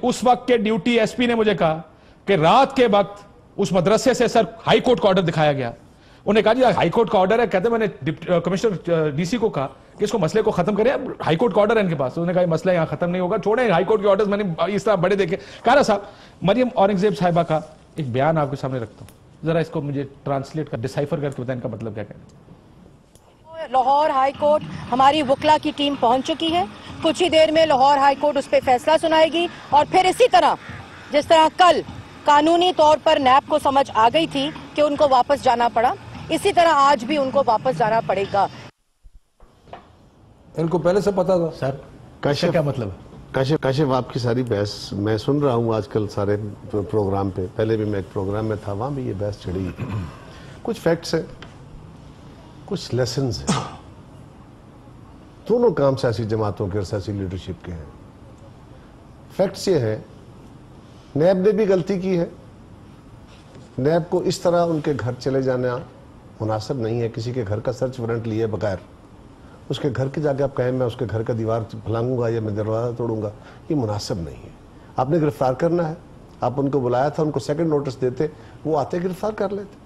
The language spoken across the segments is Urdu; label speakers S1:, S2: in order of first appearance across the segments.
S1: اس وقت کے ڈیوٹی ایس پی نے مجھے کہا کہ رات کے وقت اس مدرسے سے سر ہائی کورٹ کا آرڈر دکھایا گیا. انہوں نے کہا جی ہائی کورٹ کا آرڈر ہے. کہتے میں نے کمشنر ڈی سی کو کہا کہ اس کو مسئلے کو ختم کریں, ہائی کورٹ کا آرڈر ہے ان کے پاس. انہوں نے کہا یہ مسئلہ یہاں ختم نہیں ہوگا, چھوڑیں ہائی کورٹ کے آرڈرز. میں نے اس طرح بڑے دیکھے. کہا صاحب مریم اورنگزیب صاحبہ کا ایک بیان آپ کے سامنے رکھتا ہوں, ذرا اس کو مجھے ٹرانسلیٹ کر ڈیسائفر کر کے بتائیں ان کا مطلب کیا کہنا ہے.
S2: لاہور ہائی کورٹ ہماری وکلا کی ٹیم پہنچ چکی ہے. کچھ ہی دیر میں لاہور ہائی کورٹ اس پہ فیصلہ سنائے گی, اور پھر اسی طرح جس طرح کل قانونی طور پر نیب کو سمجھ آ گئی تھی کہ ان کو واپس جانا پڑا, اسی طرح آج بھی ان کو واپس جانا پڑے گا.
S3: ان کو پہلے سے پتا تھا
S1: سر. کاشف کیا مطلب ہے؟
S4: کاشف آپ کی ساری بحث میں سن رہا ہوں آج کل سارے پروگرام پہ. پہلے بھی میں ایک پروگرام میں تھا, وہاں بھی یہ بحث چڑھی. کچھ فیکٹس ہیں, کچھ لیسنز ہیں. دونوں کام سیاسی جماعتوں کے اور سیاسی لیڈرشپ کے ہیں. فیکٹس یہ ہے نیب نے بھی غلطی کی ہے. نیب کو اس طرح ان کے گھر چلے جانا مناسب نہیں ہے. کسی کے گھر کا سرچ وارنٹ لیے بغیر اس کے گھر کے جا کے آپ کہیں میں اس کے گھر کا دیوار پھلانگوں گا یا میں دروازہ توڑوں گا, یہ مناسب نہیں ہے. آپ نے گرفتار کرنا ہے, آپ ان کو بلایا تھا, ان کو سیکنڈ نوٹس دیتے, وہ آتے گرفتار کر لیتے.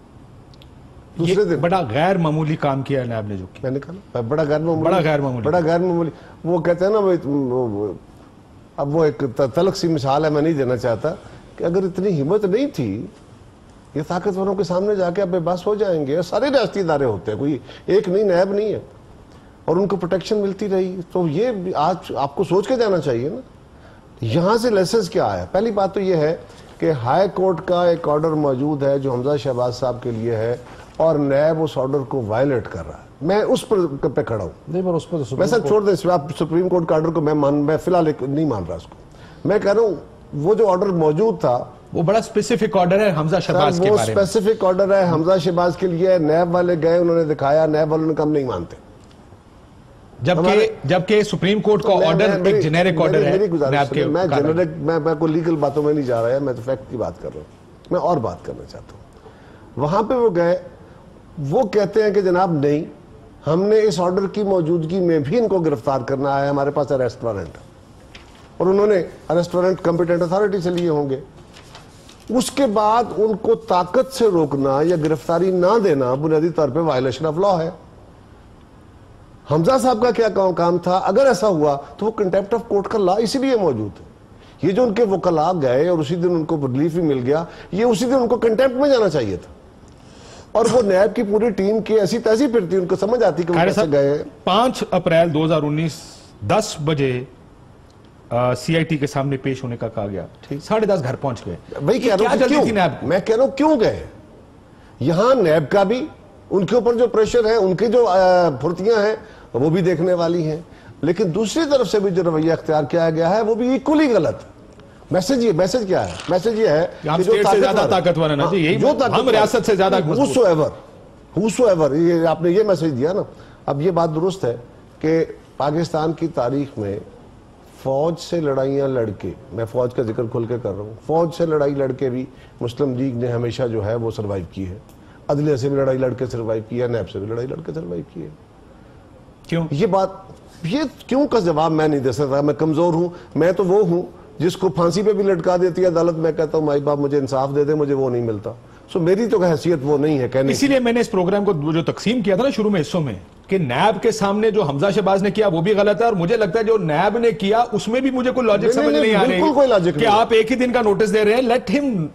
S4: دوسرے دن
S1: بڑا غیر معمولی کام کیا نیب نے جو کیا.
S4: میں نے کہا بڑا غیر معمولی. وہ کہتے ہیں نا, اب وہ ایک تلخ سی مثال ہے, میں نہیں دینا چاہتا, کہ اگر اتنی ہمت نہیں تھی یہ طاقتوروں کے سامنے جا کے اب بے بس ہو جائیں گے. سارے ریاستی ادارے ہوتے ہیں, کوئی ایک نہیں, نیب نہیں ہے, اور ان کو پروٹیکشن ملتی رہی. تو یہ آج آپ کو سوچ کے جانا چاہیے نا یہاں سے لیسنس کیا آیا. پہلی بات تو یہ ہے کہ ہائی کورٹ کا ایک آرڈر موجود ہے جو حمزہ شہباز صاحب کے لیے ہے, اور نیب اس آرڈر کو وائلیٹ کر رہا ہے. میں اس پہ کھڑا ہوں.
S3: نہیں پر اس پہ
S4: میں سب چھوڑ دیں, آپ سپریم کورٹ کا آرڈر کو میں فی الحال نہیں مان رہا اس کو. میں کہہ رہا ہوں وہ جو آرڈر موجود تھا
S1: وہ بڑا اسپیسیفک آرڈر ہے حمزہ شہباز کے بارے میں.
S4: وہ اسپیسیفک آرڈر ہے حمزہ شہباز کے لیے. نیب والے گئے, انہوں نے دکھایا, نیب والوں نے کہا ہم نہیں مانتے.
S1: جبکہ سپریم کورٹ کا آرڈر ایک جنیرک آرڈر ہے.
S4: میں کوئی لیگل باتوں میں نہیں جا رہا ہے, میں تو فیکٹ کی بات کر رہا ہوں. میں اور بات کرنا چاہتا ہوں. وہاں پہ وہ گئے, وہ کہتے ہیں کہ جناب نہیں, ہم نے اس آرڈر کی موجودگی میں بھی ان کو گرفتار کرنا ہے, ہمارے پاس اریسٹ وارنٹ ہے. اور انہوں نے اریسٹ وارنٹ کمپیٹنٹ اتھارٹی سے لیے ہوں گے. اس کے بعد ان کو طاقت سے روکنا یا گرفتاری نہ دینا بنیادی طور پہ وائلیشن آف لا ہے. حمزہ صاحب کا کیا کام تھا؟ اگر ایسا ہوا تو وہ کنٹیمپٹ آف کورٹ کا لا اسی لیے موجود ہے. یہ جو ان کے وکلاء گئے اور اسی دن ان کو ریلیف بھی مل گیا, یہ اسی دن ان کو کنٹیمپٹ میں جانا چاہیے تھا. اور وہ نیب کی پوری ٹیم کی ایسی تیسی پھرتی, ان کو سمجھ آتی کہ وہ کیسے گئے.
S1: 5 اپریل 2019 10 بجے سی آئی ٹی کے سامنے پیش ہونے کا کہا گیا, 10:30 گھر پہنچ گئے.
S4: وہی کہہ رہا ہوں, میں کہہ رہا ہوں کیوں گئے. یہاں نیب کا بھی ان کے اوپر جو پریشر ہے, ان کی جو پھرتیاں ہیں وہ بھی دیکھنے والی ہیں, لیکن دوسری طرف سے بھی جو رویہ اختیار کیا گیا ہے وہ بھی ایکولی غلط. میسج کیا ہے؟ میسج یہ ہے
S1: کہ ہم اسٹیٹ سے زیادہ طاقتور ہیں نا جی, ہم ریاست سے زیادہ
S4: whosoever یہ آپ نے یہ میسج دیا نا. اب یہ بات درست ہے کہ پاکستان کی تاریخ میں فوج سے لڑائیاں لڑ کے, میں فوج کا ذکر کھل کے کر رہا ہوں, فوج سے لڑائی لڑ کے بھی مسلم لیگ نے ہمیشہ جو ہے وہ سروائیو کی ہے. عدلیہ سے بھی لڑائی لڑ کے سروائیو کی ہے, نیب سے بھی لڑائی لڑ کے سروائیو کی ہے.
S1: کیوں؟
S4: یہ کیوں کا جواب میں نہیں دے سکتا. میں کمزور ہوں, میں تو وہ ہوں جس کو پھانسی پہ بھی لٹکا دیتی ہے عدالت. میں کہتا ہوں مائی باپ مجھے انصاف دے دے, مجھے وہ نہیں ملتا. سو میری تو حیثیت وہ نہیں ہے کہنے.
S1: اسی لیے میں نے اس پروگرام کو جو تقسیم کیا تھا نا شروع میں حصوں میں, کہ نیب کے سامنے جو حمزہ شہباز نے کیا وہ بھی غلط ہے, اور مجھے لگتا ہے جو نیب نے کیا اس میں بھی مجھے کوئی لاجک سمجھ نہیں آ رہی کہ آپ ایک ہی دن کا نوٹس دے رہے ہیں. لیٹ ہم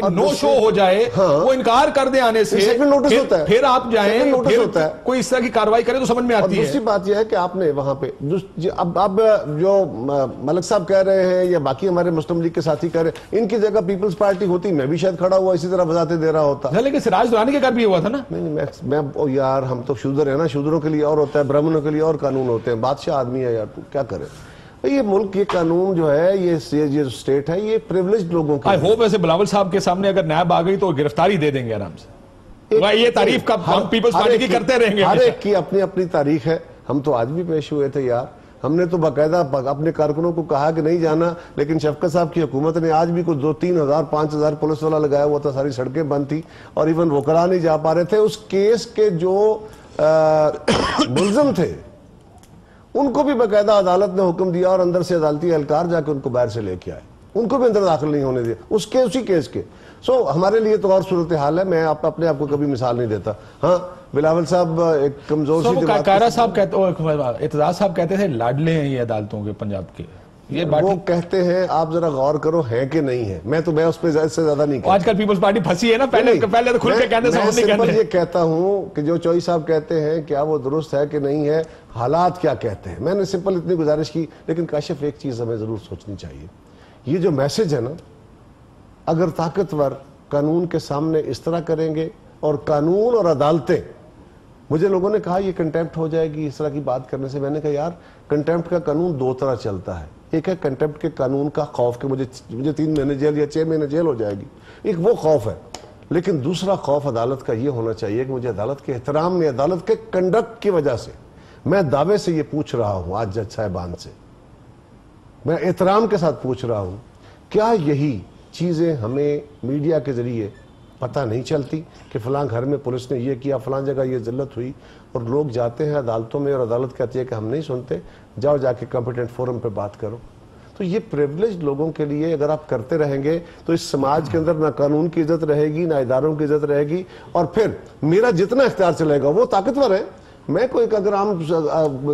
S1: نو شو ہو جائے, وہ انکار کر دے آنے سے, پھر آپ جائیں, کوئی اس طرح کی کاروائی کرے تو سمجھ میں آتی ہے.
S4: دوسری بات یہ ہے کہ آپ نے وہاں پہ اب جو ملک صاحب کہہ رہے ہیں یا باقی ہمارے مسلم لیگ کے ساتھی کہہ رہے ہیں, ان کی جگہ پیپلز پارٹی ہوتی میں بھی شاید کھڑا ہوا اسی طرح وضاحتیں دے رہا ہوتا.
S1: لیکن سراج دورانی کے گھر بھی ہوا تھا نا.
S4: نہیں میں یار, ہم تو شودر ہیں نا, شودروں کے لیے اور ہوتا ہے, برہمنوں کے لیے اور قانون ہوتے ہیں. بادشاہ آدمی ہے یار, تو کیا کرے. یہ ملک, یہ قانون جو ہے, یہ سٹیٹ ہے, یہ پریولیجڈ لوگوں کا.
S1: آئی ہوپ ایسے بلاول صاحب کے سامنے اگر نیب آ گئی تو گرفتاری دے دیں گے آرام سے. یہ تعریف کا ہم پیپلز پارٹی کی کرتے رہیں گے.
S4: ہر ایک کی اپنی اپنی تاریخ ہے. ہم تو آج بھی پیش ہوئے تھے یار, ہم نے تو باقاعدہ اپنے کارکنوں کو کہا کہ نہیں جانا, لیکن شفقت صاحب کی حکومت نے آج بھی کچھ 2-3 ہزار 5,000 پولیس والا لگایا ہوا تھا, ساری سڑکیں بند تھی, اور ایون وکلاء نہیں جا پا رہے تھے. اس کیس کے جو ملزم تھے ان کو بھی باقاعدہ عدالت نے حکم دیا اور اندر سے عدالتی اہلکار جا کے ان کو باہر سے لے کے آئے, ان کو بھی اندر داخل نہیں ہونے دیا اسی کیس کے. سو ہمارے لیے تو اور صورتحال ہے, میں اپنے آپ کو کبھی مثال نہیں دیتا. ہاں بلاول صاحب ایک کمزور سی
S1: کائرہ صاحب اعتزاز صاحب کہتے تھے لاڈلے ہیں یہ عدالتوں کے پنجاب کے, یہ
S4: وہ کہتے ہیں, آپ ذرا غور کرو ہیں کہ نہیں ہے. میں اس پہ سے زیادہ نہیں کہتا.
S1: آج کل پیپلز پارٹی پھنسی ہے نا, پہلے تو کھل کے کہتے ہیں,
S4: میں سمپل یہ کہتا ہوں کہ جو چوئی صاحب کہتے ہیں کیا وہ درست ہے کہ نہیں ہے, حالات کیا کہتے ہیں. میں نے سمپل اتنی گزارش کی. لیکن کاشف ایک چیز ہمیں ضرور سوچنی چاہیے, یہ جو میسج ہے نا, اگر طاقتور قانون کے سامنے اس طرح کریں گے اور قانون اور عدالتیں, مجھے لوگوں نے کہا یہ کنٹیمپٹ ہو جائے گی اس طرح کی بات کرنے سے. میں نے کہا یار کنٹیمپٹ کا قانون دو طرح چلتا ہے. ایک ہے کنٹیمپٹ کے قانون کا خوف کہ مجھے 3 مہینے جیل یا 6 مہینے جیل ہو جائے گی, ایک وہ خوف ہے. لیکن دوسرا خوف عدالت کا یہ ہونا چاہیے کہ مجھے عدالت کے احترام میں, عدالت کے کنڈکٹ کی وجہ سے, میں دعوے سے یہ پوچھ رہا ہوں آج جج صاحبان سے, میں احترام کے ساتھ پوچھ رہا ہوں, کیا یہی چیزیں ہمیں میڈیا کے ذریعے پتہ نہیں چلتی کہ فلاں گھر میں پولیس نے یہ کیا, فلاں جگہ یہ ذلت ہوئی, اور لوگ جاتے ہیں عدالتوں میں اور عدالت کہتی ہے کہ ہم نہیں سنتے, جاؤ جا کے کمپیٹنٹ فورم پہ بات کرو. تو یہ پریولیج لوگوں کے لیے اگر آپ کرتے رہیں گے تو اس سماج کے اندر نہ قانون کی عزت رہے گی, نہ اداروں کی عزت رہے گی. اور پھر میرا جتنا اختیار چلے گا, وہ طاقتور ہے, میں کوئی اگر عام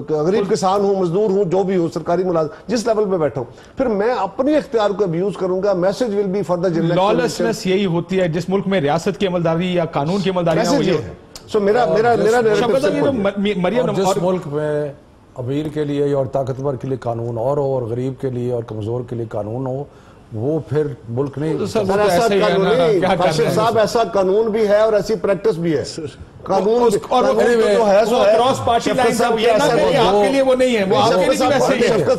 S4: غریب کسان ہوں, مزدور ہوں, جو بھی ہوں, سرکاری ملازم, جس لیول پہ بیٹھا ہوں, پھر میں اپنی اختیار کو ابیوز کروں گا. Message will be for the generation.
S1: لالسنس یہی ہوتی ہے جس ملک میں ریاست کی عملداری یا قانون کی عملداری نہ ہوئی ہے.
S4: سو میرا
S3: مریم, جس ملک میں امیر کے لیے اور طاقتور کے لیے قانون اور غریب کے لیے اور کمزور کے لیے قانون ہو, وہ پھر ملک نہیں.
S4: صاحب ایسا قانون بھی ہے اور ایسی پریکٹس بھی ہے. قانون شفقت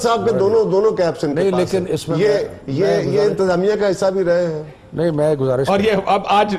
S4: صاحب کے دونوں کے ایبسنٹ
S3: نہیں, لیکن اس میں
S4: یہ انتظامیہ کا حصہ بھی رہے ہیں.
S3: نہیں, میں گزارش,
S1: اور یہ اب آج